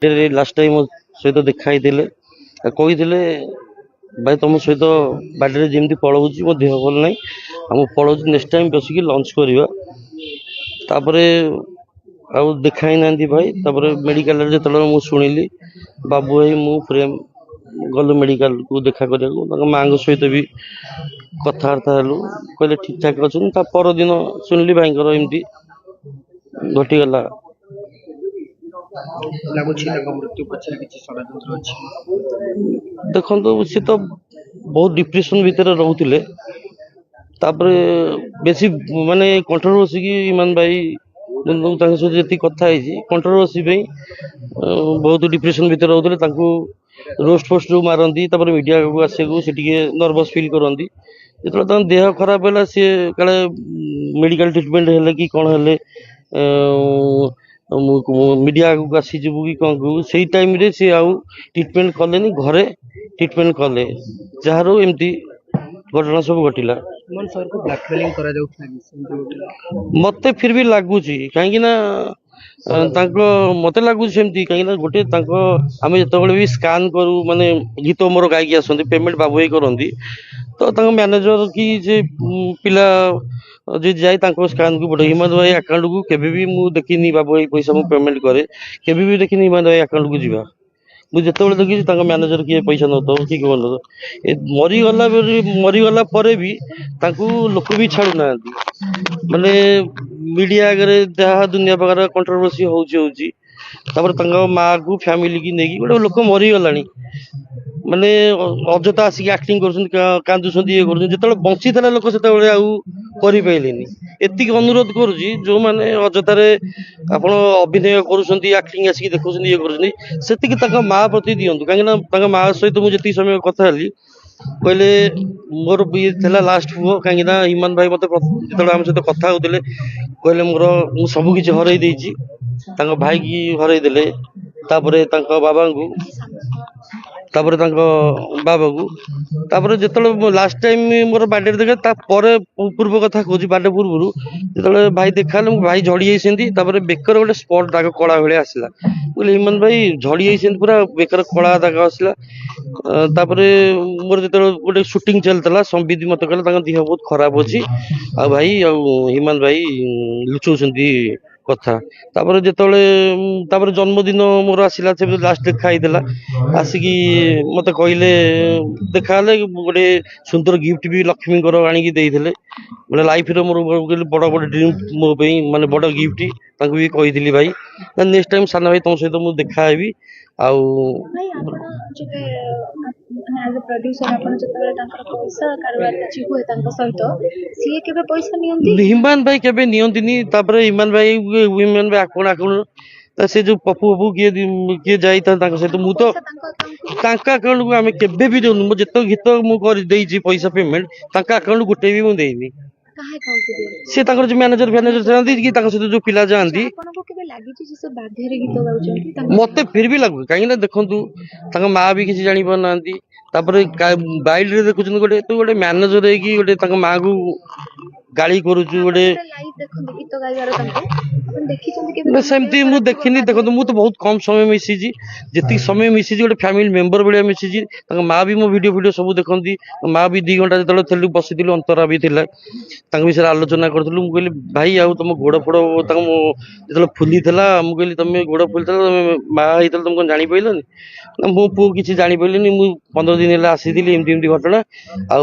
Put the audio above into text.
last time मो सहित देखाई कही भाई तुम सहित बाटे जमी पलाऊँ मो देह भल ना आम पलाऊ नेक्स्ट टाइम बसिक लंच करवा आउ देखा ही ना भाई मेडिकल जो मुझे शुणिली बाबू भाई मु प्रेम गलु मेडिकल को देखा करने माँ सहित भी कथबार्ता हेलु कहले ठीक ठाक अच्छा परदिन शुणिली भाई एमती घटीगला देखो सी तो बहुत डिप्रेशन भितर रोते बेसी माने कंट्रोवर्सी की ईमान भाई सहित जी कथा कंट्रोवर्सी बहुत डिप्रेशन भितर रोते रोस्ट फोस्ट जो मारती मीडिया को आसे नर्वस फिल करती जो देह खराब है सी काले मेडिकल ट्रिटमेंट है कि कौन है मीडिया को आसीजु कि कौन कहू से टाइम रे सी आउ ट्रिटमेंट कले घरे ट्रिटमेंट कले जार एमती घटना सब घटला मत फिर भी लगुच कहीं मत लगुच कहीं गोटे आम जो भी स्कान करूँ माने गीत मोर गायकी आसती पेमेंट बाबू भाई करती तो मैनेजर कि जे पिला जी जाए स्कान को पठे हिमंत भाई अकाउंट को केबे भी मु देखनी बाबू भाई पैसा मु पेमेंट करे केबे भी देखनी हिमंत भाई अकाउंट को जीवा मुझे देखी मैनेजर किए पैसा नौ कि मरीगला भी लोक भी छाड़ू ना माने मीडिया आगे जहाँ दुनिया प्रकार कंट्रोवर्सी होता माँ को फैमिली की नहीं गोटे लोक मरीगला माने अजथा आसिक एक्टिंग कांदुंट ये कर बंची था लोक से पारे एतिक अनुरोध करुच्ची जो मैंने अजतार आप अभिनय करेक्टिंग आसिक देखुं ये कर माँ प्रति दिंतु कहीं माँ सहित मुझे जी समय कथा कहले मोर ये लास्ट पुओ कहीं हिमान भाई मत जो आम सहित कथा होते कहले मोर मु सब किसी हर भाई की हरदे बाबा को बाबा को जो लास्ट टाइम मोर बार्डे देखे पूर्व कथा कह बार्डे पूर्व जो भाई देखा भाई झड़ी जाती बेकर गोटे स्पट दाग कला भाई आसला बोले हिमान भाई झड़ी जाती पूरा बेकर कला दाग आसला मोर जो गोटे सुटिंग चलता संबित मत कहला देह बहुत खराब अच्छी आ भाई हिमान भाई लुचौंती कथा जो जन्मदिन मोर आसला लास्ट देखा आसिकी मत कहले देखा गोटे सुंदर गिफ्ट भी लक्ष्मी आनिकी बोले लाइफ मोर बड़ बड़ ड्रीम मो माने बड़ गिफ्ट भी कही भाई नेक्स्ट टाइम साना भाई तुम सहित मुझे देखा हिमान भाई केबे नियंतिनी हिमान भाई आकण से जो पपू पपू किए जाई सहित मु तो अकाउंट को आम केबे भी देनु जिते गीत मुझे पैसा पेमेंट अकाउंट गोटे भी मुझे देनी सी जो मैनेजर फैनेजर चाहती कि सहित जो पिला जाती मत फिर भी लगू कहीं देखु माँ भी किसी जानी पार ना बाइल देखुं गोटे तो गोटे मैनेजर गोटे माँ को गाड़ी करुचु गोटे सेमती मुझे देखनी देखो मुझे तो बहुत कम समय मिसी जी समय मिसी गोटे फैमिली मेंबर भाया मिसी माँ भी मो वीडियो सब देखती माँ भी 2 घंटा जो बसी अंतरा भी थी विषय आलोचना करूँ कहली भाई आउ तुम गोड़ फोड़ जो फुली मुझे तुम गोड़ फुली माँ होता तुम जानी पाइलनि मो पु किसी जानी पारे 15 दिन आसी एमती घटना आ